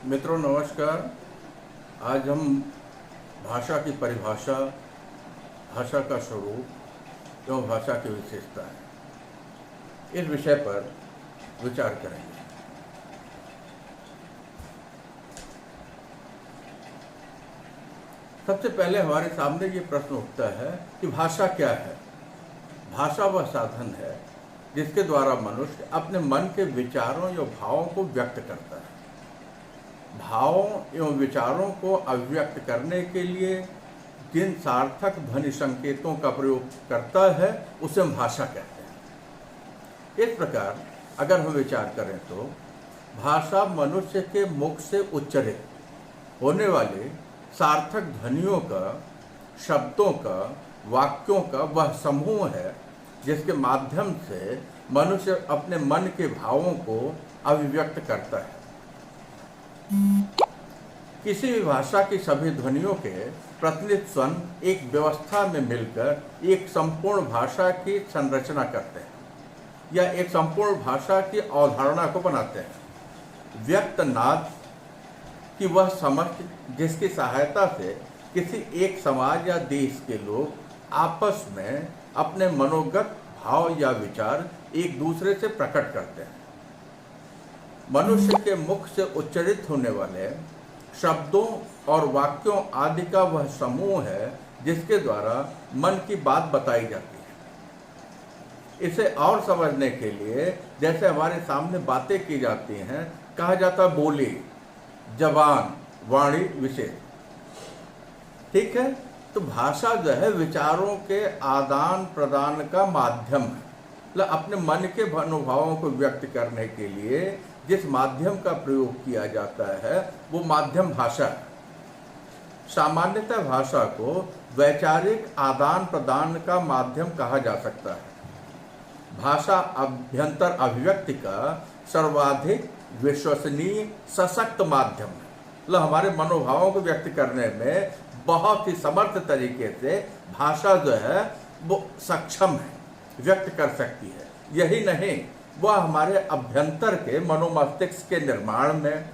मित्रों नमस्कार। आज हम भाषा की परिभाषा, भाषा का स्वरूप एवं भाषा की विशेषता है, इस विषय पर विचार करेंगे। सबसे पहले हमारे सामने ये प्रश्न उठता है कि भाषा क्या है। भाषा वह साधन है जिसके द्वारा मनुष्य अपने मन के विचारों या भावों को व्यक्त करता है। भावों एवं विचारों को अभिव्यक्त करने के लिए जिन सार्थक ध्वनि संकेतों का प्रयोग करता है उसे हम भाषा कहते हैं। इस प्रकार अगर हम विचार करें तो भाषा मनुष्य के मुख से उच्चरित होने वाले सार्थक ध्वनियों का, शब्दों का, वाक्यों का वह समूह है जिसके माध्यम से मनुष्य अपने मन के भावों को अभिव्यक्त करता है। किसी भी भाषा की सभी ध्वनियों के प्रतिनिधि स्वर एक व्यवस्था में मिलकर एक संपूर्ण भाषा की संरचना करते हैं या एक संपूर्ण भाषा की अवधारणा को बनाते हैं। व्यक्त नाद की वह समझ जिसकी सहायता से किसी एक समाज या देश के लोग आपस में अपने मनोगत भाव या विचार एक दूसरे से प्रकट करते हैं। मनुष्य के मुख से उच्चरित होने वाले शब्दों और वाक्यों आदि का वह समूह है जिसके द्वारा मन की बात बताई जाती है। इसे और समझने के लिए जैसे हमारे सामने बातें की जाती हैं, कहा जाता बोली, जबान, वाणी, विशेष। ठीक है, तो भाषा जो है विचारों के आदान प्रदान का माध्यम है। मतलब अपने मन के अनुभवों को व्यक्त करने के लिए जिस माध्यम का प्रयोग किया जाता है वो माध्यम भाषा है। सामान्यतः भाषा को वैचारिक आदान प्रदान का माध्यम कहा जा सकता है। भाषा अभ्यंतर अभिव्यक्ति का सर्वाधिक विश्वसनीय सशक्त माध्यम है। मतलब हमारे मनोभावों को व्यक्त करने में बहुत ही समर्थ तरीके से भाषा जो है वो सक्षम है, व्यक्त कर सकती है। यही नहीं, वह हमारे अभ्यंतर के मनोमस्तिष्क के निर्माण में,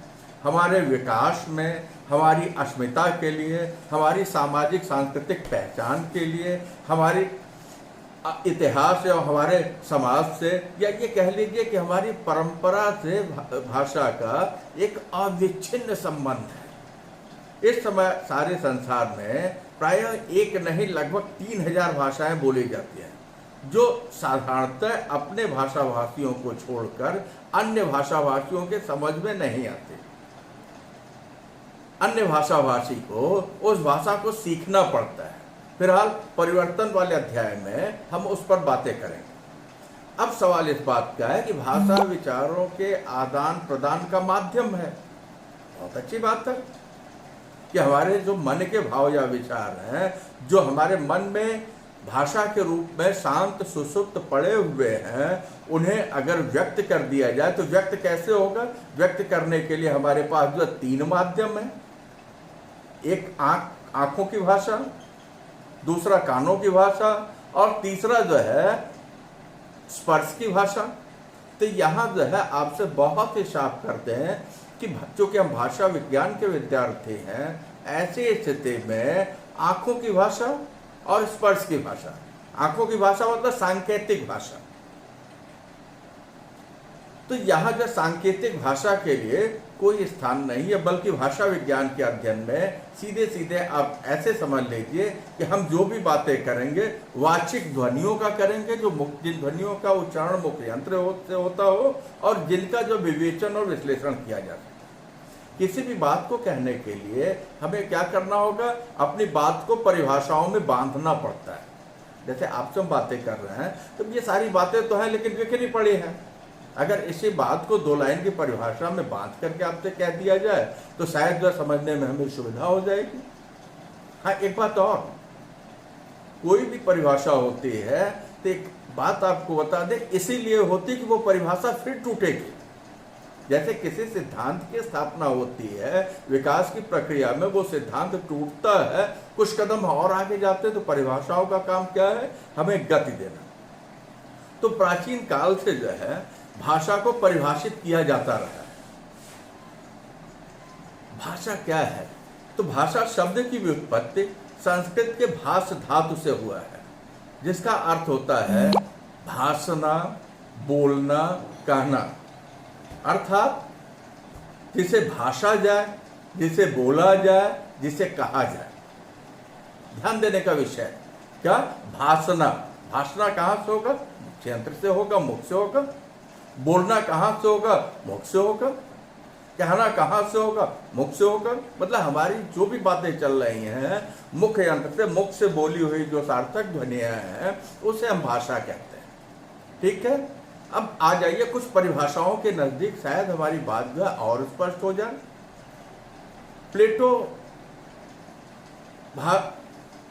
हमारे विकास में, हमारी अस्मिता के लिए, हमारी सामाजिक सांस्कृतिक पहचान के लिए, हमारी इतिहास या हमारे समाज से, या ये कह लीजिए कि हमारी परंपरा से भाषा का एक अविच्छिन्न संबंध है। इस समय सारे संसार में प्रायः एक नहीं लगभग 3000 भाषाएं बोली जाती हैं, जो साधारणतः अपने भाषाभाषियों को छोड़कर अन्य भाषाभाषियों के समझ में नहीं आते। अन्य भाषाभाषी को उस भाषा को सीखना पड़ता है। फिलहाल परिवर्तन वाले अध्याय में हम उस पर बातें करेंगे। अब सवाल इस बात का है कि भाषा विचारों के आदान प्रदान का माध्यम है। बहुत अच्छी बात है कि हमारे जो मन के भाव या विचार हैं, जो हमारे मन में भाषा के रूप में शांत सुसुप्त पड़े हुए हैं, उन्हें अगर व्यक्त कर दिया जाए तो व्यक्त कैसे होगा? व्यक्त करने के लिए हमारे पास जो 3 माध्यम है। एक आंखों की भाषा, दूसरा कानों की भाषा और तीसरा जो है स्पर्श की भाषा। तो यहाँ जो है आपसे बहुत ही साफ करते हैं कि चूंकि हम भाषा विज्ञान के विद्यार्थी हैं, ऐसी स्थिति में आंखों की भाषा और स्पर्श की भाषा, आंखों की भाषा मतलब सांकेतिक भाषा। तो यहाँ जो सांकेतिक भाषा के लिए कोई स्थान नहीं है, बल्कि भाषा विज्ञान के अध्ययन में सीधे सीधे आप ऐसे समझ लीजिए कि हम जो भी बातें करेंगे वाचिक ध्वनियों का करेंगे, जो जिन ध्वनियों का उच्चारण मुख्य यंत्र से होता हो और जिनका जो विवेचन और विश्लेषण किया जाता है। किसी भी बात को कहने के लिए हमें क्या करना होगा? अपनी बात को परिभाषाओं में बांधना पड़ता है। जैसे आपसे हम बातें कर रहे हैं तो ये सारी बातें तो हैं लेकिन बिखरी पड़ी हैं। अगर इसी बात को 2 लाइन की परिभाषा में बांध करके आपसे कह दिया जाए तो शायद जो समझने में हमें सुविधा हो जाएगी। हाँ, एक बात और, कोई भी परिभाषा होती है तो एक बात आपको बता दें, इसीलिए होती कि वो परिभाषा फिर टूटेगी। जैसे किसी सिद्धांत की स्थापना होती है, विकास की प्रक्रिया में वो सिद्धांत टूटता है, कुछ कदम और आगे जाते तो परिभाषाओं का काम क्या है? हमें गति देना। तो प्राचीन काल से जो है भाषा को परिभाषित किया जाता रहा है। भाषा क्या है? तो भाषा शब्द की व्युत्पत्ति संस्कृत के भाष धातु से हुआ है, जिसका अर्थ होता है भाषना, बोलना, कहना। अर्थात जिसे भाषा जाए, जिसे बोला जाए, जिसे कहा जाए। ध्यान देने का विषय क्या? भाषना। भाषना कहाँ से होगा? यंत्र से होगा, मुख से होगा। बोलना कहाँ से होगा? मुख से होगा। कहना कहाँ से होगा? मुख से होगा। मतलब हमारी जो भी बातें चल रही हैं मुख यंत्र से, मुख से बोली हुई जो सार्थक ध्वनियाँ हैं उसे हम भाषा कहते हैं। ठीक है, अब आ जाइए कुछ परिभाषाओं के नजदीक, शायद हमारी बात जो है और स्पष्ट हो जाए। प्लेटो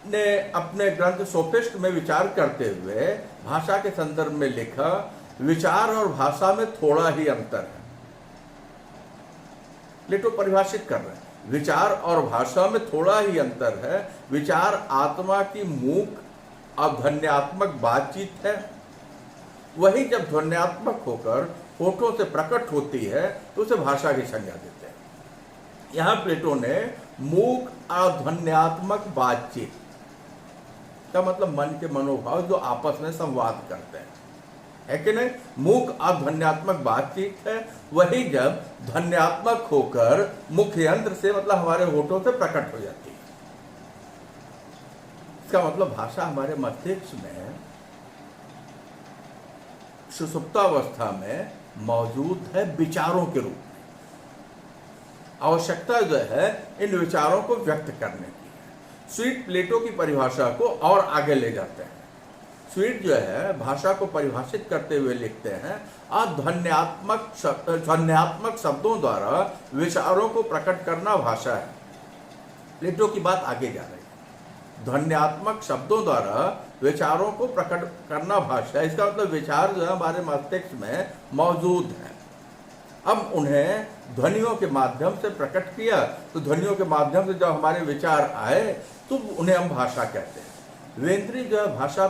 ने अपने ग्रंथ सोफिस्ट में विचार करते हुए भाषा के संदर्भ में लिखा, विचार और भाषा में थोड़ा ही अंतर है। प्लेटो परिभाषित कर रहे हैं, विचार और भाषा में थोड़ा ही अंतर है। विचार आत्मा की मूक और ध्वन्यात्मक बातचीत है, वही जब ध्वन्यात्मक होकर होठों से प्रकट होती है तो उसे भाषा की संज्ञा देते हैं। यहां प्लेटो ने मूक और ध्वन्यात्मक बातचीत का मतलब मन के मनोभाव जो आपस में संवाद करते हैं, है कि नहीं? मूक और ध्वन्यात्मक बातचीत है, वही जब ध्वन्यात्मक होकर मुख यंत्र से मतलब हमारे होठों से प्रकट हो जाती है। इसका मतलब भाषा हमारे मस्तिष्क में सुषुप्तावस्था में मौजूद है विचारों के रूप में। आवश्यकता जो है इन विचारों को व्यक्त करने की है। स्वीट प्लेटो की परिभाषा को और आगे ले जाते हैं। स्वीट जो है भाषा को परिभाषित करते हुए लिखते हैं, ध्वन्यात्मक शब्दों द्वारा विचारों को प्रकट करना भाषा है। प्लेटो की बात आगे जा रही है, ध्वन्यात्मक शब्दों द्वारा विचारों को प्रकट करना भाषा है। इसका मतलब विचार जो है हमारे मस्तिष्क में मौजूद है। अब उन्हें ध्वनियों के माध्यम से प्रकट किया, तो ध्वनियों के माध्यम से जब हमारे विचार आए तो उन्हें हम भाषा कहते हैं। वेंद्री जो है भाषा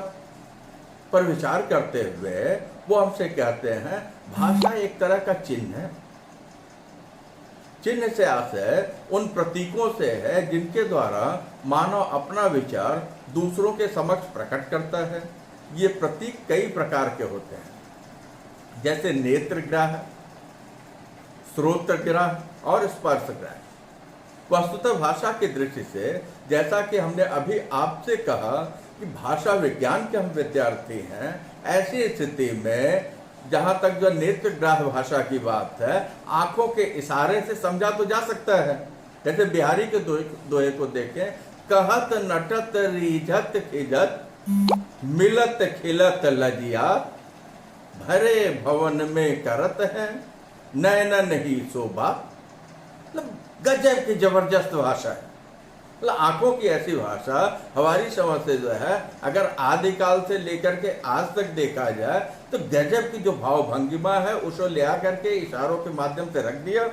पर विचार करते हुए वो हमसे कहते हैं, भाषा एक तरह का चिन्ह है। चिन्ह से आशय उन प्रतीकों से है जिनके द्वारा मानव अपना विचार दूसरों के समक्ष प्रकट करता है। ये प्रतीक कई प्रकार के होते हैं, जैसे नेत्रग्राह, श्रोत्रग्राह और स्पर्शग्राह। वस्तुतः भाषा की दृष्टि से, जैसा कि हमने अभी आपसे कहा कि भाषा विज्ञान के हम विद्यार्थी हैं, ऐसी स्थिति में जहां तक जो नेत्रग्राह भाषा की बात है, आंखों के इशारे से समझा तो जा सकता है। जैसे बिहारी के दोहे को देखें, कहत नटत रीझत खिजत मिलत खिलत लजिया, भरे भवन में करत है नयन नहीं शोभा। मतलब गजब की जबरदस्त भाषा है। मतलब आंखों की ऐसी भाषा हमारी समझ से जो है अगर आदिकाल से लेकर के आज तक देखा जाए तो गजब की जो भाव भंगिमा है उसको ले आकर के इशारों के माध्यम से रख दिया।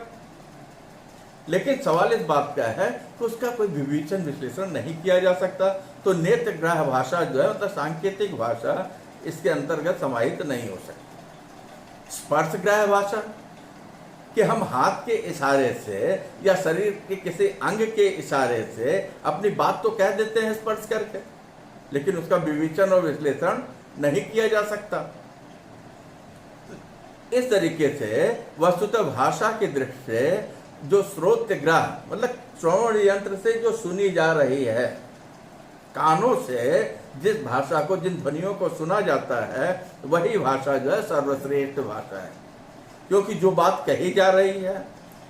लेकिन सवाल इस बात का है कि उसका कोई विवेचन विश्लेषण नहीं किया जा सकता। तो नेत्रग्राह भाषा जो है मतलब सांकेतिक भाषा इसके अंतर्गत समाहित नहीं हो सकती। स्पर्शग्राह भाषा कि हम हाथ के इशारे से या शरीर के किसी अंग के इशारे से अपनी बात तो कह देते हैं स्पर्श करके, लेकिन उसका विवेचन और विश्लेषण नहीं किया जा सकता। इस तरीके से वस्तुतः भाषा की दृष्टि से जो श्रोत्रग्राह मतलब श्रवण यंत्र से जो सुनी जा रही है, कानों से जिस भाषा को, जिन ध्वनियों को सुना जाता है, वही भाषा जो है सर्वश्रेष्ठ भाषा है। क्योंकि जो बात कही जा रही है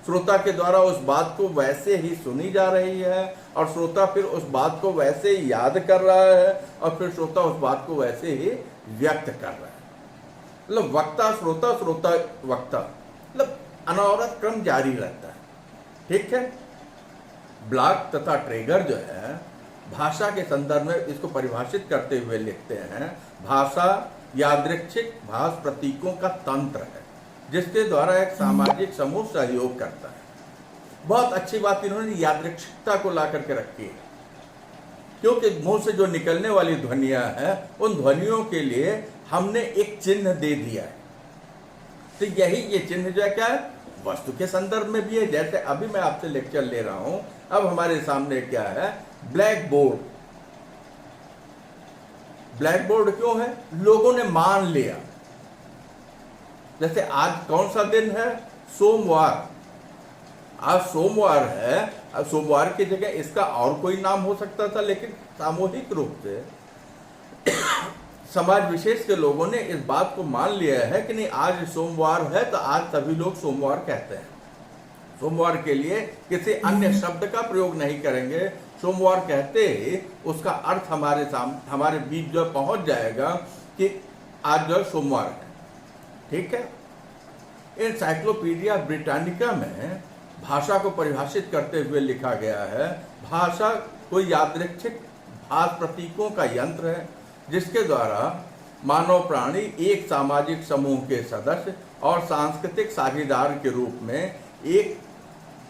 श्रोता के द्वारा उस बात को वैसे ही सुनी जा रही है और श्रोता फिर उस बात को वैसे ही याद कर रहा है और फिर श्रोता उस बात को वैसे ही व्यक्त कर रहा है। मतलब वक्ता श्रोता, श्रोता वक्ता, मतलब अनवरत क्रम जारी रहता है। ठीक है। ब्लॉक तथा ट्रेगर जो है भाषा के संदर्भ में इसको परिभाषित करते हुए लिखते हैं, भाषा यादृच्छिक भाष प्रतीकों का तंत्र है जिसके द्वारा एक सामाजिक समूह सहयोग करता है। बहुत अच्छी बात इन्होंने यादृच्छिकता को ला करके रखी है, क्योंकि मुंह से जो निकलने वाली ध्वनियां हैं उन ध्वनियों के लिए हमने एक चिन्ह दे दिया है। तो यही ये चिन्ह जो है क्या है, वस्तु के संदर्भ में भी है। जैसे अभी मैं आपसे लेक्चर ले रहा हूं, अब हमारे सामने क्या है, ब्लैक बोर्ड। ब्लैक बोर्ड क्यों है? लोगों ने मान लिया। जैसे आज कौन सा दिन है? सोमवार। आज सोमवार है। अब सोमवार की जगह इसका और कोई नाम हो सकता था, लेकिन सामूहिक रूप से समाज विशेष के लोगों ने इस बात को मान लिया है कि नहीं, आज सोमवार है तो आज सभी लोग सोमवार कहते हैं। सोमवार के लिए किसी अन्य शब्द का प्रयोग नहीं करेंगे। सोमवार कहते ही उसका अर्थ हमारे बीच जो पहुंच जाएगा कि आज जो सोमवार है। ठीक है। एनसाइक्लोपीडिया ब्रिटानिका में भाषा को परिभाषित करते हुए लिखा गया है, भाषा कोई यादृच्छिक भाष प्रतीकों का यंत्र है जिसके द्वारा मानव प्राणी एक सामाजिक समूह के सदस्य और सांस्कृतिक साझेदार के रूप में एक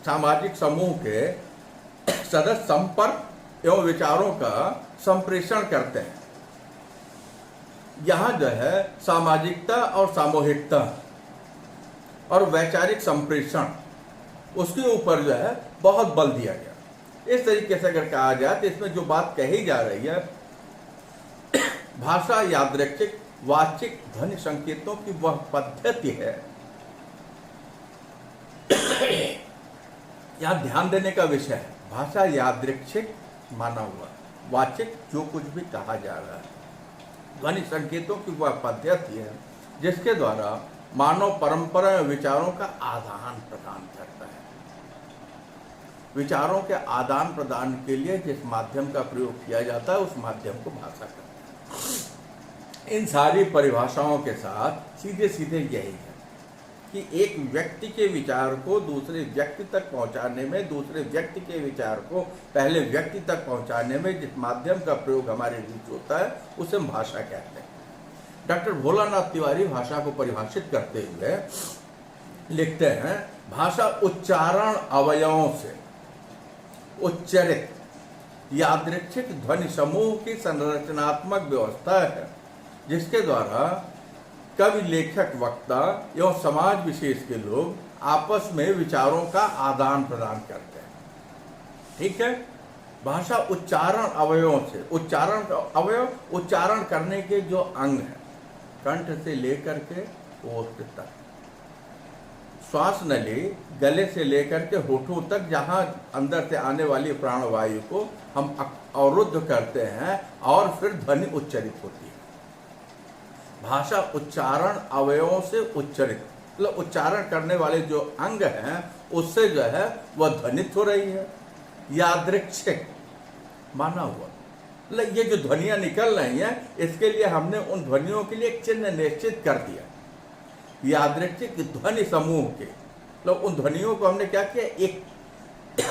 सामाजिक समूह के सदस्य संपर्क एवं विचारों का संप्रेषण करते हैं। यहाँ जो है सामाजिकता और सामूहिकता और वैचारिक संप्रेषण, उसके ऊपर जो है बहुत बल दिया गया। इस तरीके से अगर कहा जाए तो इसमें जो बात कही जा रही है, भाषा यादृच्छिक वाचिक ध्वनि संकेतों की वह पद्धति है। यहां ध्यान देने का विषय है, भाषा यादृच्छिक माना हुआ, वाचिक जो कुछ भी कहा जा रहा है, ध्वनि संकेतों की वह पद्धति है जिसके द्वारा मानव परंपरा और विचारों का आदान प्रदान करता है। विचारों के आदान प्रदान के लिए जिस माध्यम का प्रयोग किया जाता है उस माध्यम को भाषा कहते हैं। इन सारी परिभाषाओं के साथ सीधे सीधे यही है कि एक व्यक्ति के विचार को दूसरे व्यक्ति तक पहुंचाने में, दूसरे व्यक्ति के विचार को पहले व्यक्ति तक पहुंचाने में जिस माध्यम का प्रयोग हमारे बीच होता है उसे हम भाषा कहते हैं। डॉक्टर भोलानाथ तिवारी भाषा को परिभाषित करते हुए लिखते हैं, भाषा उच्चारण अवयवों से उच्चरित यादृच्छिक ध्वनि समूह की संरचनात्मक व्यवस्था है जिसके द्वारा कवि, लेखक, वक्ता एवं समाज विशेष के लोग आपस में विचारों का आदान प्रदान करते हैं। ठीक है। भाषा उच्चारण अवयवों से, उच्चारण अवयव उच्चारण करने के जो अंग हैं, कंठ से लेकर के ओष्ठ तक, श्वास नली गले से लेकर के होठों तक, जहां अंदर से आने वाली प्राणवायु को हम अवरुद्ध करते हैं और फिर ध्वनि उच्चरित होती है। भाषा उच्चारण अवयवों से उच्चरित, मतलब उच्चारण करने वाले जो अंग हैं उससे जो है वह ध्वनित हो रही है। यादृच्छिक माना हुआ, मतलब ये जो ध्वनियां निकल रही हैं इसके लिए हमने उन ध्वनियों के लिए एक चिन्ह निश्चित कर दिया। यादृच्छिक ध्वनि समूह के, मतलब उन ध्वनियों को हमने क्या किया, एक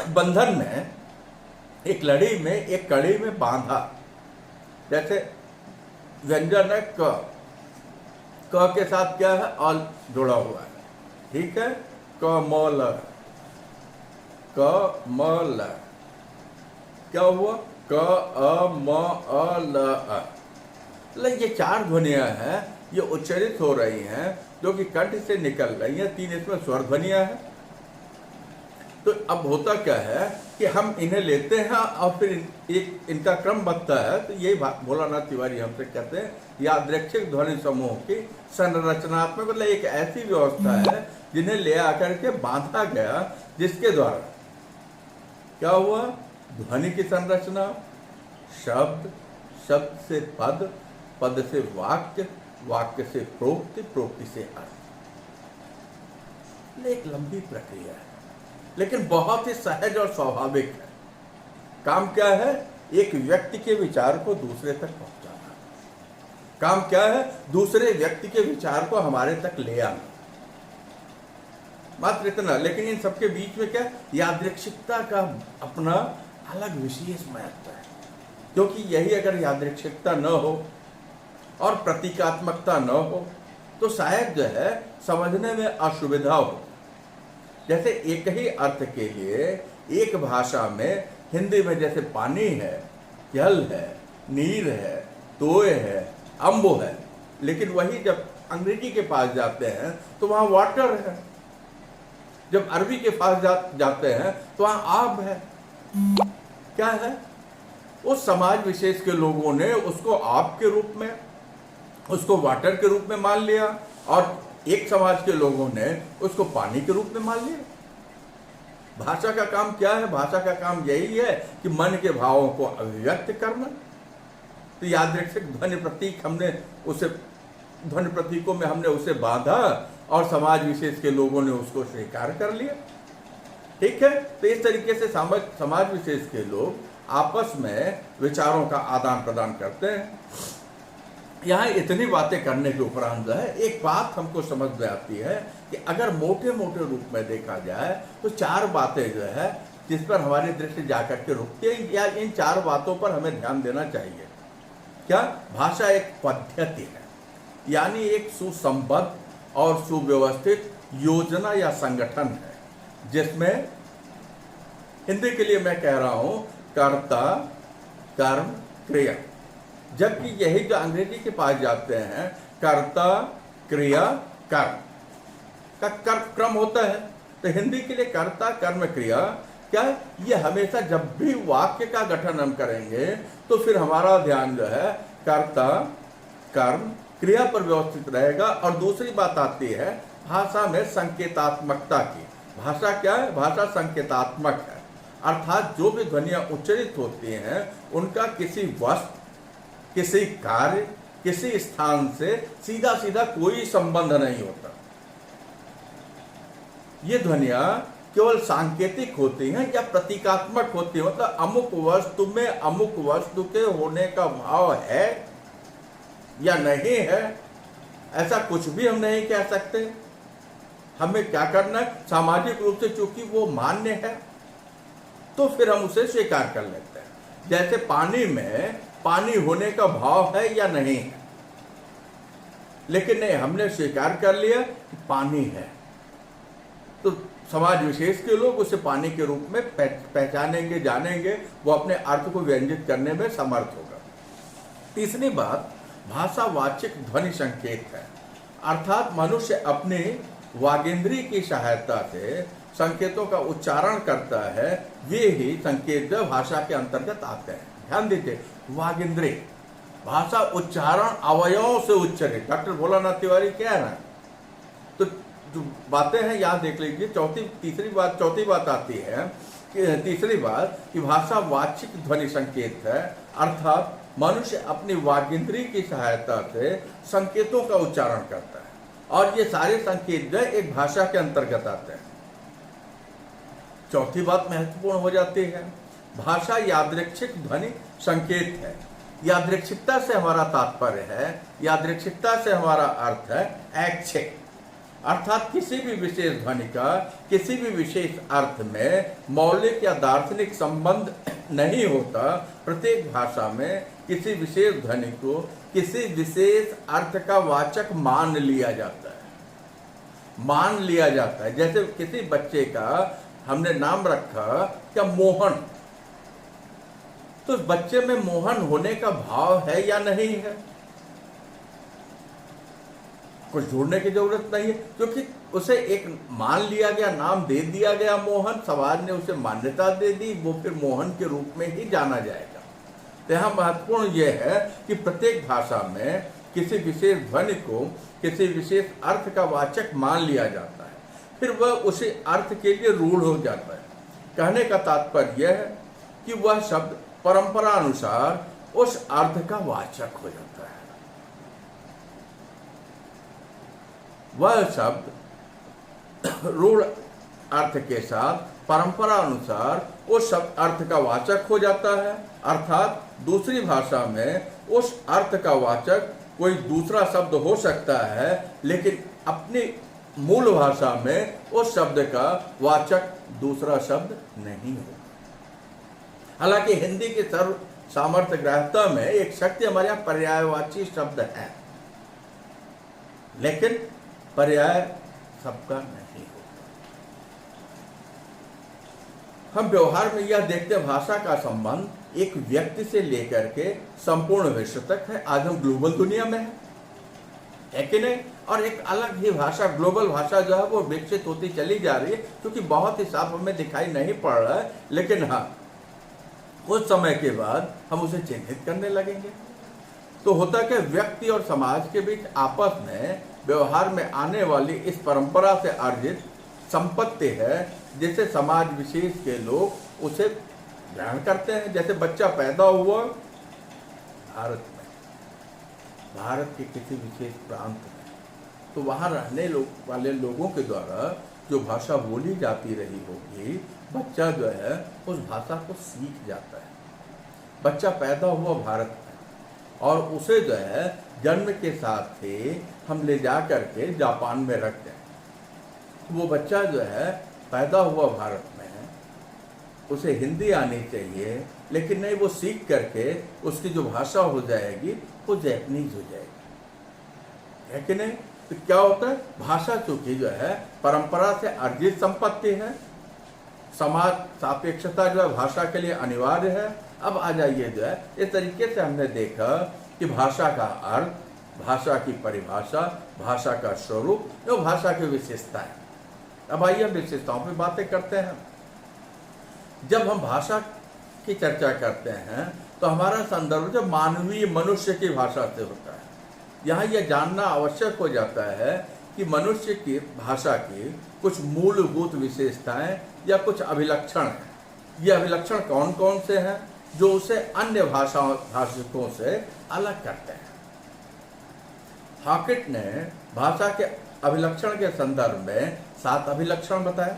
बंधन में, एक लड़ी में, एक कड़ी में बांधा। जैसे व्यंजन है क के साथ क्या है, अल जुड़ा हुआ है। ठीक है। कमल, कमल क्या हुआ, क अ म अ ल अ। मतलब ये चार ध्वनियां हैं, ये उच्चरित हो रही हैं जो कि कंठ से निकल रही हैं। 3 इसमें स्वर ध्वनियां हैं। तो अब होता क्या है कि हम इन्हें लेते हैं और फिर एक इनका क्रम बनता है। तो यही भोलानाथ तिवारी हमसे कहते हैं, यादृच्छिक ध्वनि समूह की संरचनात्मक, मतलब एक ऐसी व्यवस्था है जिन्हें ले आकर के बांधा गया जिसके द्वारा क्या हुआ, ध्वनि की संरचना, शब्द, शब्द से पद, पद से वाक्य, वाक्य से प्रोक्ति, प्रोक्ति से अर्थ। एक लंबी प्रक्रिया है लेकिन बहुत ही सहज और स्वाभाविक है। काम क्या है, एक व्यक्ति के विचार को दूसरे तक पहुंचाना। काम क्या है, दूसरे व्यक्ति के विचार को हमारे तक ले आना, मात्र इतना। लेकिन इन सबके बीच में क्या, यादृच्छिकता का अपना अलग विशेष महत्व है, क्योंकि यही अगर यादृच्छिकता न हो और प्रतीकात्मकता न हो तो शायद जो है समझने में असुविधा हो। जैसे एक ही अर्थ के लिए एक भाषा में, हिंदी में जैसे पानी है, जल है, नीर है, तोय है, अम्बो है, लेकिन वही जब अंग्रेजी के पास जाते हैं तो वहाँ वाटर है। जब अरबी के पास जाते हैं तो वहां आब है। क्या है? उस समाज विशेष के लोगों ने उसको आब के रूप में, उसको वाटर के रूप में मान लिया, और एक समाज के लोगों ने उसको पानी के रूप में मान लिया। भाषा का काम क्या है? भाषा का काम यही है कि मन के भावों को अभिव्यक्त करना। तो यादृच्छिक ध्वनि प्रतीक हमने उसे, ध्वनि प्रतीकों में हमने उसे बांधा और समाज विशेष के लोगों ने उसको स्वीकार कर लिया। ठीक है, तो इस तरीके से समाज विशेष के लोग आपस में विचारों का आदान प्रदान करते हैं। यहाँ इतनी बातें करने के उपरांत जो है एक बात हमको समझ में आती है कि अगर मोटे मोटे रूप में देखा जाए तो चार बातें जो है जिस पर हमारी दृष्टि जाकर के रुकती है, या इन चार बातों पर हमें ध्यान देना चाहिए। क्या? भाषा एक पद्धति है, यानी एक सुसंबद्ध और सुव्यवस्थित योजना या संगठन है, जिसमें हिंदी के लिए मैं कह रहा हूं कर्ता, कर्म, क्रिया। जबकि यही जो अंग्रेजी के पास जाते हैं, कर्ता, क्रिया, कर्म का क्रम होता है। तो हिंदी के लिए कर्ता, कर्म, क्रिया क्या? ये हमेशा जब भी वाक्य का गठन हम करेंगे तो फिर हमारा ध्यान जो है कर्ता, कर्म, क्रिया पर व्यवस्थित रहेगा। और दूसरी बात आती है भाषा में संकेतात्मकता की। भाषा क्या है? भाषा संकेतात्मक है, अर्थात जो भी ध्वनियां उच्चरित होती हैं उनका किसी वस्तु, किसी कार्य, किसी स्थान से सीधा सीधा कोई संबंध नहीं होता। ये ध्वनियां केवल सांकेतिक होती हैं या प्रतीकात्मक होती है, मतलब अमुक वस्तु में अमुक वस्तु के होने का भाव है या नहीं है, ऐसा कुछ भी हम नहीं कह सकते। हमें क्या करना है? सामाजिक रूप से चूंकि वो मान्य है तो फिर हम उसे स्वीकार कर लेते हैं। जैसे पानी में पानी होने का भाव है या नहीं है, लेकिन नहीं, हमने स्वीकार कर लिया कि पानी है, तो समाज विशेष के लोग उसे पानी के रूप में पहचानेंगे, जानेंगे, वो अपने अर्थ को व्यंजित करने में समर्थ होगा। तीसरी बात भाषावाचक ध्वनि संकेत है, अर्थात मनुष्य अपने वागेंद्री की सहायता से संकेतों का उच्चारण करता है। वे ही संकेत जो भाषा के अंतर्गत आते हैं। ध्यान दीजिए, वागेंद्री, भाषा उच्चारण अवयवों से उच्चरित, डॉक्टर भोलानाथ तिवारी कह रहे हैं। तो जो बातें हैं यहाँ देख लीजिए। चौथी बात आती है कि तीसरी बात कि भाषावाचक ध्वनि संकेत है, अर्थात मनुष्य अपनी वागेंद्री की सहायता से संकेतों का उच्चारण करता है, और ये सारे संकेत जो एक भाषा के अंतर्गत आते हैं। चौथी बात महत्वपूर्ण हो जाती है, भाषा यादृच्छिक ध्वनि संकेत है। यादृच्छिकता से हमारा तात्पर्य है, यादृच्छिकता से हमारा अर्थ है ऐच्छिक, अर्थात किसी भी विशेष ध्वनि का किसी भी विशेष अर्थ में मौलिक या दार्शनिक संबंध नहीं होता। प्रत्येक भाषा में किसी विशेष ध्वनि को किसी विशेष अर्थ का वाचक मान लिया जाता है, मान लिया जाता है। जैसे किसी बच्चे का हमने नाम रखा क्या? मोहन, तो उस बच्चे में मोहन होने का भाव है या नहीं है? कुछ ढूंढने की जरूरत नहीं है, क्योंकि उसे एक मान लिया गया, नाम दे दिया गया मोहन, समाज ने उसे मान्यता दे दी, वो फिर मोहन के रूप में ही जाना जाएगा। तो यहाँ महत्वपूर्ण यह है कि प्रत्येक भाषा में किसी विशेष ध्वनि को किसी विशेष अर्थ का वाचक मान लिया जाता है, फिर वह उसी अर्थ के लिए रूढ़ हो जाता है। कहने का तात्पर्य यह है कि वह शब्द परंपरा अनुसार उस अर्थ का वाचक हो जाता है। वह शब्द रूढ़ अर्थ के साथ परंपरा अनुसार उस शब्द अर्थ का वाचक हो जाता है, अर्थात दूसरी भाषा में उस अर्थ का वाचक कोई दूसरा शब्द हो सकता है, लेकिन अपनी मूल भाषा में उस शब्द का वाचक दूसरा शब्द नहीं होगा। हालांकि हिंदी के सर्व सामर्थ्य ग्राह्यता में एक शक्ति हमारे यहाँ पर्यायवाची शब्द है, लेकिन पर्याय सबका नहीं होता। हम व्यवहार में यह देखते हैं, भाषा का संबंध एक व्यक्ति से लेकर के संपूर्ण विश्व तक है। आज हम ग्लोबल दुनिया में हैं, है कि नहीं। और एक अलग ही भाषा, ग्लोबल भाषा जो है वो विकसित होती चली जा रही है, क्योंकि बहुत ही साफ हमें दिखाई नहीं पड़ रहा है, लेकिन हाँ कुछ समय के बाद हम उसे चिन्हित करने लगेंगे। तो होता क्या, व्यक्ति और समाज के बीच आपस में व्यवहार में आने वाली इस परंपरा से अर्जित संपत्ति है, जिसे समाज विशेष के लोग उसे ग्रहण करते हैं। जैसे बच्चा पैदा हुआ भारत में, भारत के किसी विशेष प्रांत में, तो वहाँ रहने वाले लोगों के द्वारा जो भाषा बोली जाती रही होगी, बच्चा जो है उस भाषा को सीख जाता है। बच्चा पैदा हुआ भारत में और उसे जो है जन्म के साथ ही हम ले जा करके जापान में रख दें, वो बच्चा जो है पैदा हुआ भारत में, उसे हिंदी आनी चाहिए, लेकिन नहीं, वो सीख करके उसकी जो भाषा हो जाएगी वो जैपनीज हो जाएगी, है कि नहीं। तो क्या होता है, भाषा चूंकि जो है परंपरा से अर्जित संपत्ति है, समाज सापेक्षता जो है भाषा के लिए अनिवार्य है। अब आ जाइए जो है, इस तरीके से हमने देखा कि भाषा का अर्थ, भाषा की परिभाषा, भाषा का स्वरूप, जो भाषा की विशेषताएं। अब आइए हम विशेषताओं पे बातें करते हैं। जब हम भाषा की चर्चा करते हैं तो हमारा संदर्भ जो मानवीय मनुष्य की भाषा से होता है। यहाँ यह जानना आवश्यक हो जाता है कि मनुष्य की भाषा की कुछ मूलभूत विशेषताएं या कुछ अभिलक्षण हैं। ये अभिलक्षण कौन कौन से हैं जो उसे अन्य भाषिकों से अलग करते हैं। हॉकेट ने भाषा के अभिलक्षण के संदर्भ में 7 अभिलक्षण बताए।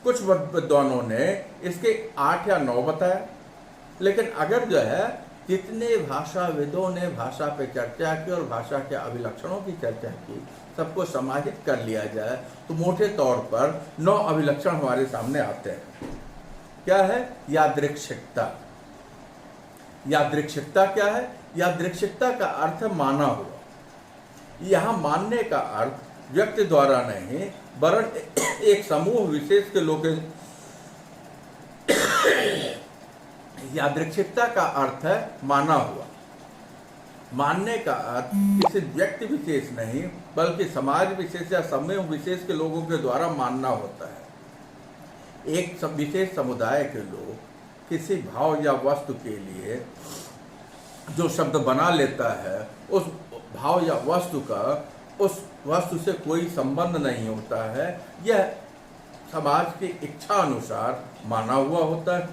कुछ विद्वानों ने इसके 8 या 9 बताए, लेकिन अगर जो है जितने भाषाविदों ने भाषा पे चर्चा की और भाषा के अभिलक्षणों की चर्चा की, सबको समाहित कर लिया जाए तो मोटे तौर पर 9 अभिलक्षण हमारे सामने आते हैं। क्या है? यादृच्छिकता। यादृच्छिकता क्या है? यादृच्छिकता का अर्थ माना हुआ। यहाँ मानने का अर्थ व्यक्ति द्वारा नहीं, वरन एक समूह विशेष के लोग। यादृच्छिकता का अर्थ है माना हुआ। मानने का अर्थ किसी व्यक्ति विशेष नहीं, बल्कि समाज विशेष या समूह विशेष के लोगों के द्वारा मानना होता है। एक विशेष समुदाय के लोग किसी भाव या वस्तु के लिए जो शब्द बना लेता है, उस भाव या वस्तु का उस वस्तु से कोई संबंध नहीं होता है। यह समाज की इच्छा अनुसार माना हुआ होता है।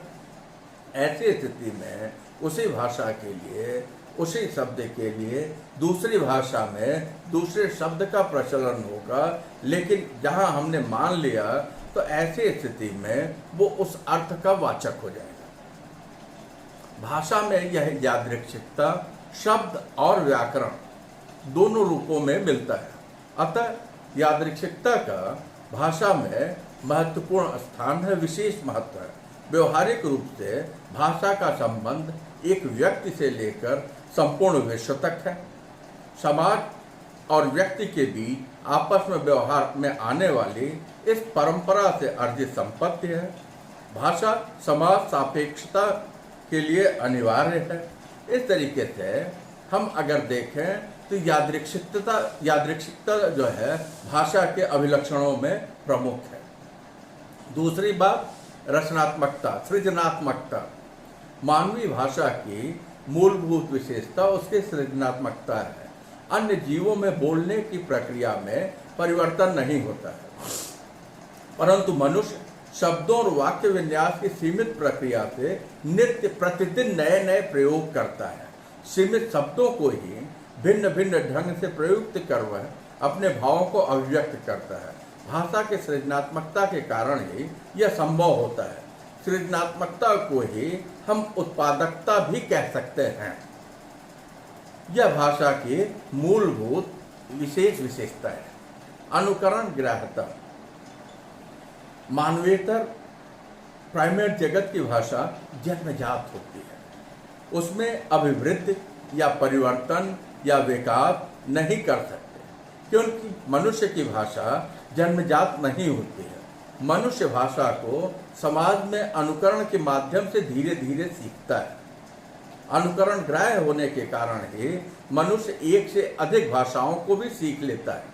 ऐसी स्थिति में उसी भाषा के लिए, उसी शब्द के लिए दूसरी भाषा में दूसरे शब्द का प्रचलन होगा, लेकिन जहां हमने मान लिया तो ऐसी स्थिति में वो उस अर्थ का वाचक हो जाएगा। भाषा में यह यादृच्छिकता शब्द और व्याकरण दोनों रूपों में मिलता है। अतः यादृच्छिकता का भाषा में महत्वपूर्ण स्थान है, विशेष महत्व है। व्यवहारिक रूप से भाषा का संबंध एक व्यक्ति से लेकर संपूर्ण विश्व तक है। समाज और व्यक्ति के बीच आपस में व्यवहार में आने वाली इस परंपरा से अर्जित संपत्ति है। भाषा समाज सापेक्षता के लिए अनिवार्य है। इस तरीके से हम अगर देखें तो यादृच्छिकता जो है भाषा के अभिलक्षणों में प्रमुख है। दूसरी बात, रचनात्मकता, सृजनात्मकता। मानवीय भाषा की मूलभूत विशेषता उसकी सृजनात्मकता है। अन्य जीवों में बोलने की प्रक्रिया में परिवर्तन नहीं होता है, परंतु मनुष्य शब्दों और वाक्य विन्यास की सीमित प्रक्रिया से नित्य प्रतिदिन नए नए प्रयोग करता है। सीमित शब्दों को ही भिन्न भिन्न ढंग से प्रयुक्त कर वह अपने भावों को अभिव्यक्त करता है। भाषा के सृजनात्मकता के कारण ही यह संभव होता है। सृजनात्मकता को ही हम उत्पादकता भी कह सकते हैं। यह भाषा की मूलभूत विशेष विशेषता है। अनुकरण ग्राह्यता। मानवेतर प्राइमेट जगत की भाषा जन्मजात होती है। उसमें अभिवृद्धि या परिवर्तन या विकास नहीं कर सकते, क्योंकि मनुष्य की भाषा जन्मजात नहीं होती है। मनुष्य भाषा को समाज में अनुकरण के माध्यम से धीरे धीरे सीखता है। अनुकरण ग्राह्य होने के कारण ही मनुष्य एक से अधिक भाषाओं को भी सीख लेता है।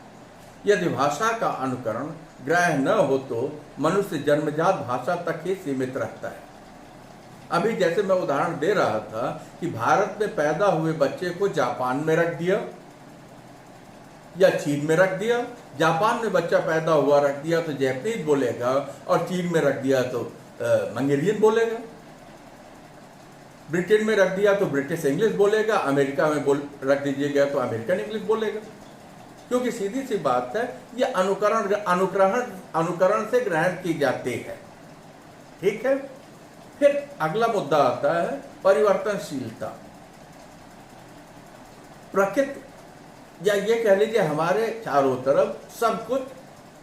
यदि भाषा का अनुकरण ग्राह्य न हो तो मनुष्य जन्मजात भाषा तक ही सीमित रहता है। अभी जैसे मैं उदाहरण दे रहा था कि भारत में पैदा हुए बच्चे को जापान में रख दिया या चीन में रख दिया, जापान में बच्चा पैदा हुआ रख दिया तो जैपनीज बोलेगा और चीन में रख दिया तो मंगेरियन बोलेगा, ब्रिटेन में रख दिया तो ब्रिटिश इंग्लिश बोलेगा, अमेरिका में रख दीजिएगा तो अमेरिकन इंग्लिश बोलेगा। क्योंकि सीधी सी बात है, ये अनुकरण से ग्रहण की जाती है। ठीक है। फिर अगला मुद्दा आता है परिवर्तनशीलता। प्रकृति या ये कह लीजिए हमारे चारों तरफ सब कुछ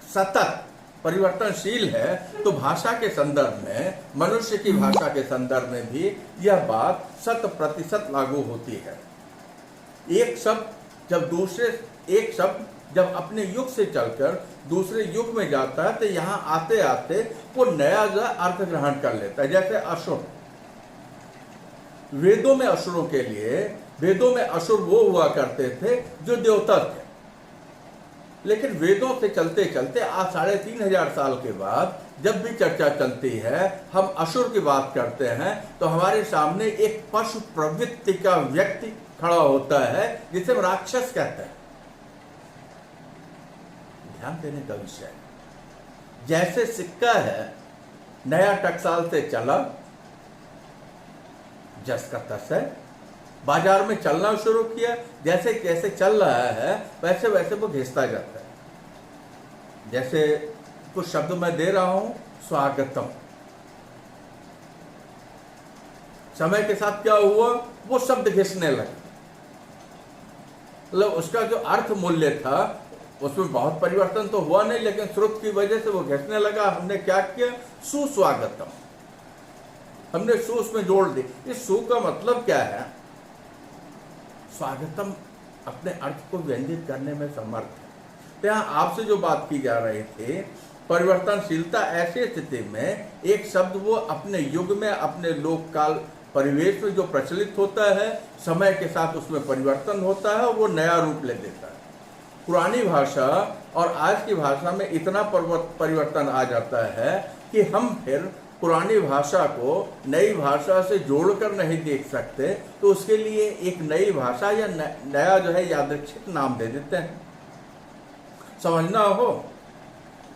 सतत परिवर्तनशील है, तो भाषा के संदर्भ में, मनुष्य की भाषा के संदर्भ में भी यह बात 100% लागू होती है। एक शब्द जब अपने युग से चलकर दूसरे युग में जाता है तो यहाँ आते आते वो नया जो अर्थ ग्रहण कर लेता है। जैसे असुर, वेदों में असुर वो हुआ करते थे जो देवता थे, लेकिन वेदों से चलते चलते आज 3500 साल के बाद जब भी चर्चा चलती है, हम असुर की बात करते हैं तो हमारे सामने एक पशु प्रवृत्ति का व्यक्ति खड़ा होता है जिसे हम राक्षस कहते हैं। ध्यान देने का विषय है। जैसे सिक्का है, नया टकसाल से चला, जस का तस है, बाजार में चलना शुरू किया, जैसे जैसे चल रहा है वैसे वैसे वो घिसता जाता है। जैसे कुछ शब्द मैं दे रहा हूं, स्वागतम, समय के साथ क्या हुआ, वो शब्द घिसने लगा। मतलब उसका जो अर्थ मूल्य था उसमें बहुत परिवर्तन तो हुआ नहीं, लेकिन श्रुत की वजह से वो घिसने लगा। हमने क्या किया, सुस्वागतम, हमने सु उसमें जोड़ दी। इस सु का मतलब क्या है, स्वागतम अपने अर्थ को व्यंजित करने में समर्थ है। तो यहाँ आपसे जो बात की जा रही थी, परिवर्तनशीलता ऐसी स्थिति में एक शब्द वो अपने युग में, अपने लोक काल परिवेश में जो प्रचलित होता है, समय के साथ उसमें परिवर्तन होता है, वो नया रूप ले लेता है। पुरानी भाषा और आज की भाषा में इतना परिवर्तन आ जाता है कि हम फिर पुरानी भाषा को नई भाषा से जोड़कर नहीं देख सकते, तो उसके लिए एक नई भाषा या नया जो है यादृच्छिक नाम दे देते हैं। समझना हो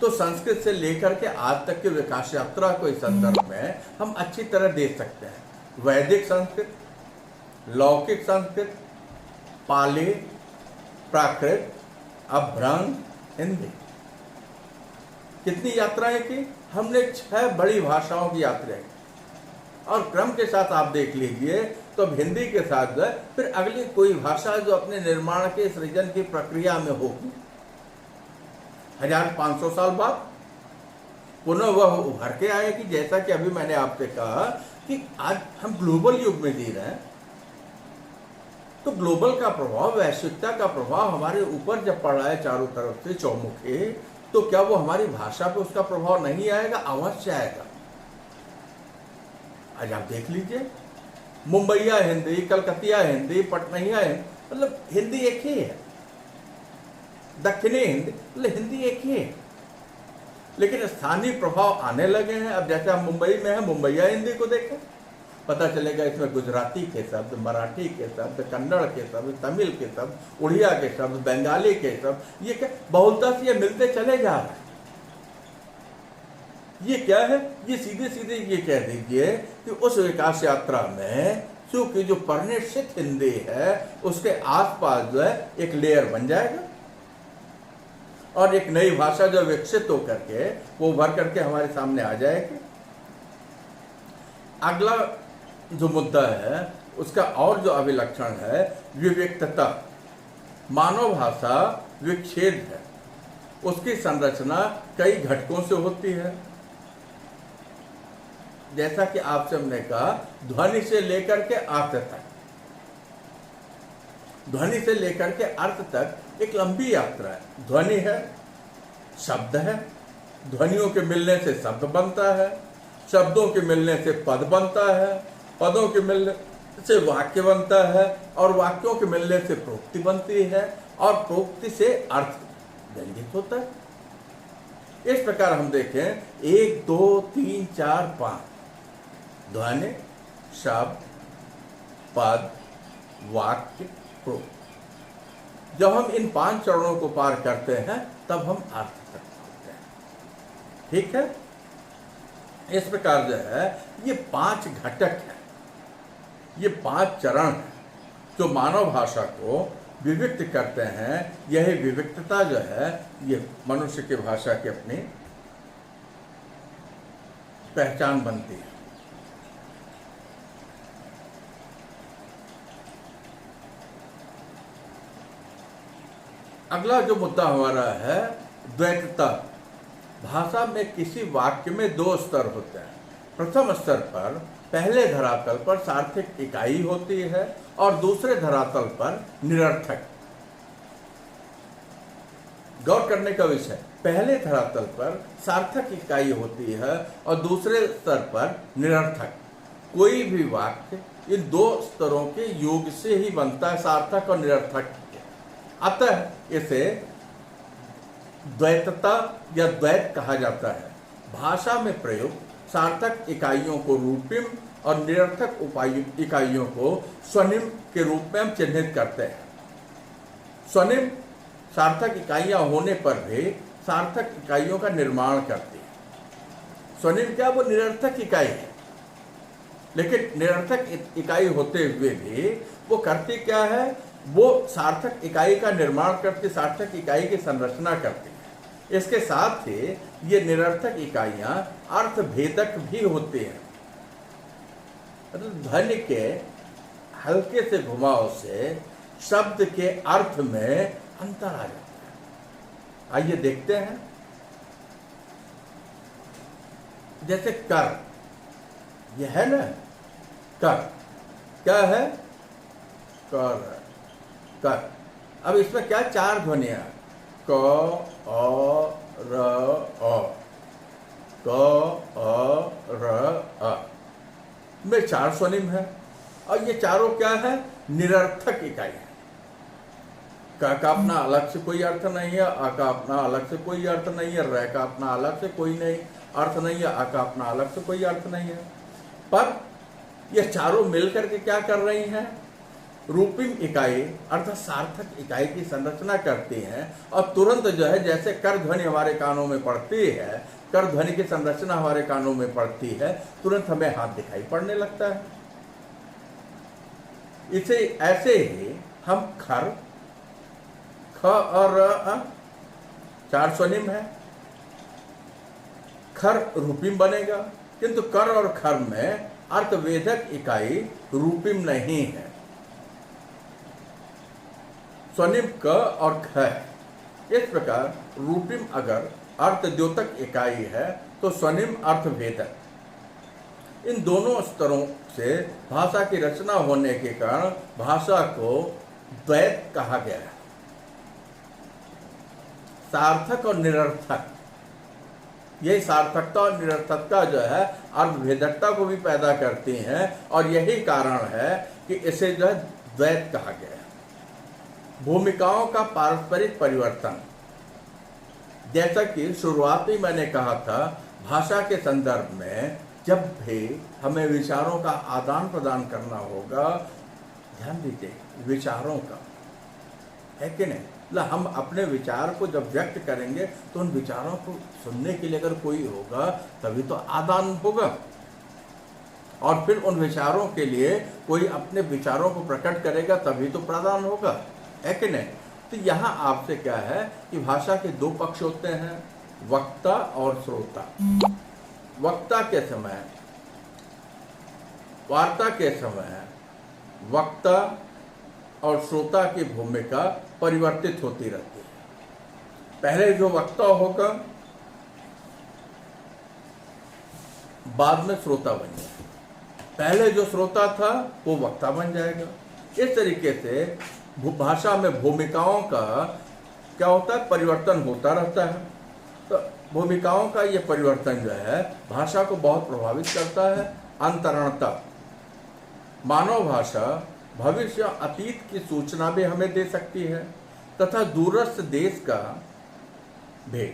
तो संस्कृत से लेकर के आज तक की विकास यात्रा को इस संदर्भ में हम अच्छी तरह देख सकते हैं। वैदिक संस्कृत, लौकिक संस्कृत, पाली, प्राकृत, अभ्रंग, हिंदी, कितनी यात्राएं की हमने? 6 बड़ी भाषाओं की यात्राएं की। और क्रम के साथ आप देख लीजिए तो अब हिंदी के साथ फिर अगली कोई भाषा जो अपने निर्माण के सृजन की प्रक्रिया में होगी, 1500 साल बाद पुनः वह उभर के आएगी। जैसा कि अभी मैंने आपसे कहा कि आज हम ग्लोबल युग में जी रहे हैं, तो ग्लोबल का प्रभाव, वैश्विकता का प्रभाव हमारे ऊपर जब पड़ रहा है चारों तरफ से चौमुखी, तो क्या वो हमारी भाषा पे उसका प्रभाव नहीं आएगा? अवश्य आएगा। आज आप देख लीजिए, मुंबईया हिंदी, कलकतिया हिंदी, पटनहिया हिंदी, मतलब हिंदी एक ही है। दक्षिणी हिंदी, मतलब हिंदी एक ही है, लेकिन स्थानीय प्रभाव आने लगे हैं। अब जैसे हम मुंबई में हैं, मुंबईया हिंदी को देखें, पता चलेगा इसमें गुजराती के शब्द, मराठी के शब्द, कन्नड़ के शब्द, तमिल के शब्द, उड़िया के शब्द, बंगाली के शब्द, ये क्या बहुलता से ये मिलते चले जा रहे हैं। ये क्या है? ये सीधे सीधे ये कह दीजिए कि उस विकास यात्रा में क्योंकि जो परिनिष्ठित हिंदी है उसके आसपास जो है एक लेयर बन जाएगा और एक नई भाषा जो विकसित होकर के वो उभर करके हमारे सामने आ जाएगी। अगला जो मुद्दा है उसका और जो अभिलक्षण है विविक्तता। मानव भाषा विच्छेद है, उसकी संरचना कई घटकों से होती है। जैसा कि आपसे हमने कहा, ध्वनि से लेकर के अर्थ तक, ध्वनि से लेकर के अर्थ तक एक लंबी यात्रा है। ध्वनि है, शब्द है, ध्वनियों के मिलने से शब्द बनता है, शब्दों के मिलने से पद बनता है, पदों के से वाक्य बनता है और वाक्यों के मिलने से प्रोक्ति बनती है और प्रोक्ति से अर्थ व्यंजित होता है। इस प्रकार हम देखें 1 2 3 4 5 ध्वनि, शब्द, पद, वाक्य, प्रोक्ति। जब हम इन 5 चरणों को पार करते हैं तब हम अर्थ तक पहुंचते हैं। ठीक है, इस प्रकार जो है ये 5 घटक है, ये 5 चरण है जो मानव भाषा को विविक्त करते हैं। यही विविक्तता जो है ये मनुष्य की भाषा की अपनी पहचान बनती है। अगला जो मुद्दा हमारा है द्वैतता। भाषा में किसी वाक्य में 2 स्तर होते हैं। प्रथम स्तर पर पहले धरातल पर सार्थक इकाई होती है और दूसरे धरातल पर निरर्थक। गौर करने का विषय, पहले धरातल पर सार्थक इकाई होती है और दूसरे स्तर पर निरर्थक। कोई भी वाक्य इन 2 स्तरों के योग से ही बनता है, सार्थक और निरर्थक। अतः इसे द्वैतता या द्वैत कहा जाता है। भाषा में प्रयुक्त सार्थक इकाइयों को रूपिम और निरर्थक इकाइयों को स्वनिम के रूप में हम चिन्हित करते हैं। स्वनिम सार्थक इकाइयां होने पर भी सार्थक इकाइयों का निर्माण करती है। स्वनिम क्या, वो निरर्थक इकाई है, लेकिन निरर्थक इकाई होते हुए भी वो करती क्या है, वो सार्थक इकाई का निर्माण करती, सार्थक इकाई की संरचना करती है। इसके साथ ही ये निरर्थक इकाइयां अर्थभेदक भी होती हैं। ध्वनि के हल्के से घुमाव से शब्द के अर्थ में अंतर आ जाता है। आइए देखते हैं। जैसे कर, यह है ना कर, क्या है, कर, कर। अब इसमें क्या 4 ध्वनियां, क अ र अ, क अ र अ में 4 स्वनिम है और ये चारों क्या है, निरर्थक इकाई है। क का अपना अलग से कोई अर्थ नहीं है, अ का अपना अलग से कोई अर्थ नहीं है, र का अपना अलग से कोई नहीं अर्थ नहीं है, अ का अपना अलग से कोई अर्थ नहीं है। पर ये चारों मिलकर के क्या कर रही हैं, रूपिम इकाई अर्थात सार्थक इकाई की संरचना करती हैं। और तुरंत जो है, जैसे कर ध्वनि हमारे कानों में पड़ती है, कर ध्वनि की संरचना हमारे कानों में पड़ती है, तुरंत हमें हाथ दिखाई पड़ने लगता है। इसे ऐसे ही हम खर, ख और अ 4 स्वनिम है, खर रूपिम बनेगा, किंतु कर और खर में अर्थवेधक इकाई रूपिम नहीं है। स्वनिम क और ख है। इस प्रकार रूपिम अगर अर्थद्योतक इकाई है तो स्वनिम अर्थभेदक। इन दोनों स्तरों से भाषा की रचना होने के कारण भाषा को द्वैत कहा गया है। सार्थक और निरर्थक, यही सार्थकता और निरर्थकता जो है अर्थभेदकता को भी पैदा करती हैं और यही कारण है कि इसे जो है द्वैत कहा गया है। भूमिकाओं का पारस्परिक परिवर्तन, जैसा कि शुरुआत में मैंने कहा था, भाषा के संदर्भ में जब भी हमें विचारों का आदान प्रदान करना होगा, ध्यान दीजिए विचारों का, है कि नहीं, मतलब हम अपने विचार को जब व्यक्त करेंगे तो उन विचारों को सुनने के लिए अगर कोई होगा तभी तो आदान होगा, और फिर उन विचारों के लिए कोई अपने विचारों को प्रकट करेगा तभी तो प्रदान होगा, है कि नहीं। तो यहाँ आपसे क्या है कि भाषा के 2 पक्ष होते हैं, वक्ता और श्रोता। वक्ता के समय, वार्ता के समय वक्ता और श्रोता की भूमिका परिवर्तित होती रहती है। पहले जो वक्ता होगा बाद में श्रोता बन जाएगा, पहले जो श्रोता था वो वक्ता बन जाएगा। इस तरीके से भाषा में भूमिकाओं का क्या होता है, परिवर्तन होता रहता है। तो भूमिकाओं का ये परिवर्तन जो है भाषा को बहुत प्रभावित करता है। अंतरणता, मानव भाषा भविष्य अतीत की सूचना भी हमें दे सकती है तथा दूरस्थ देश का भी।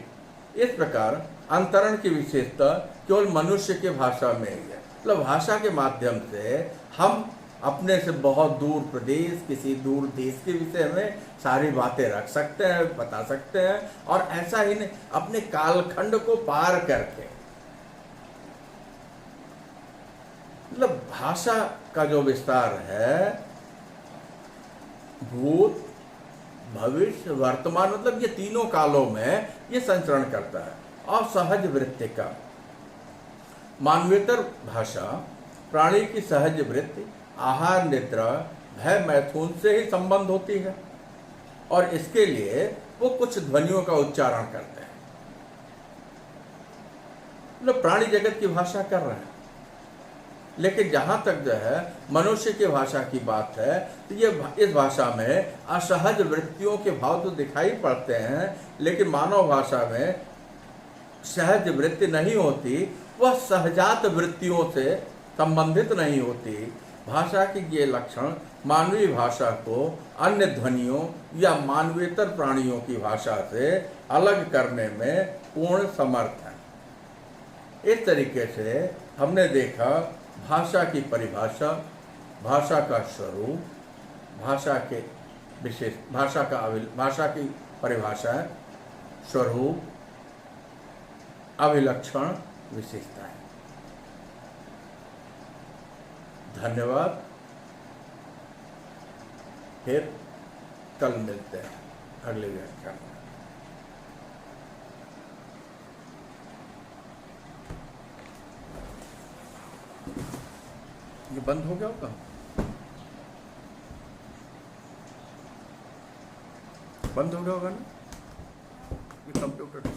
इस प्रकार अंतरण की विशेषता केवल मनुष्य की भाषा में ही है। मतलब भाषा के माध्यम से हम अपने से बहुत दूर प्रदेश, किसी दूर देश के विषय में सारी बातें रख सकते हैं, बता सकते हैं। और ऐसा ही नहीं, अपने कालखंड को पार करके, मतलब भाषा का जो विस्तार है भूत, भविष्य, वर्तमान, मतलब ये तीनों कालों में ये संचरण करता है। और सहज वृत्ति का मानवेतर भाषा प्राणी की सहज वृत्ति, आहार, निद्रा, भय, मैथुन से ही संबंध होती है और इसके लिए वो कुछ ध्वनियों का उच्चारण करते हैं। मतलब प्राणी जगत की भाषा कर रहे हैं। लेकिन जहां तक जो है मनुष्य की भाषा की बात है तो ये इस भाषा में असहज वृत्तियों के भाव तो दिखाई पड़ते हैं, लेकिन मानव भाषा में सहज वृत्ति नहीं होती, वह सहजात वृत्तियों से संबंधित नहीं होती। भाषा के ये लक्षण मानवीय भाषा को अन्य ध्वनियों या मानवेतर प्राणियों की भाषा से अलग करने में पूर्ण समर्थ है। इस तरीके से हमने देखा भाषा की परिभाषा, भाषा का स्वरूप, भाषा के विशेष, भाषा की परिभाषा, स्वरूप, अभिलक्षण, विशेषताएं। धन्यवाद। फिर कल मिलते हैं अगले व्याख्यान में। ये बंद हो गया होगा, बंद हो गया होगा ना ये कंप्यूटर।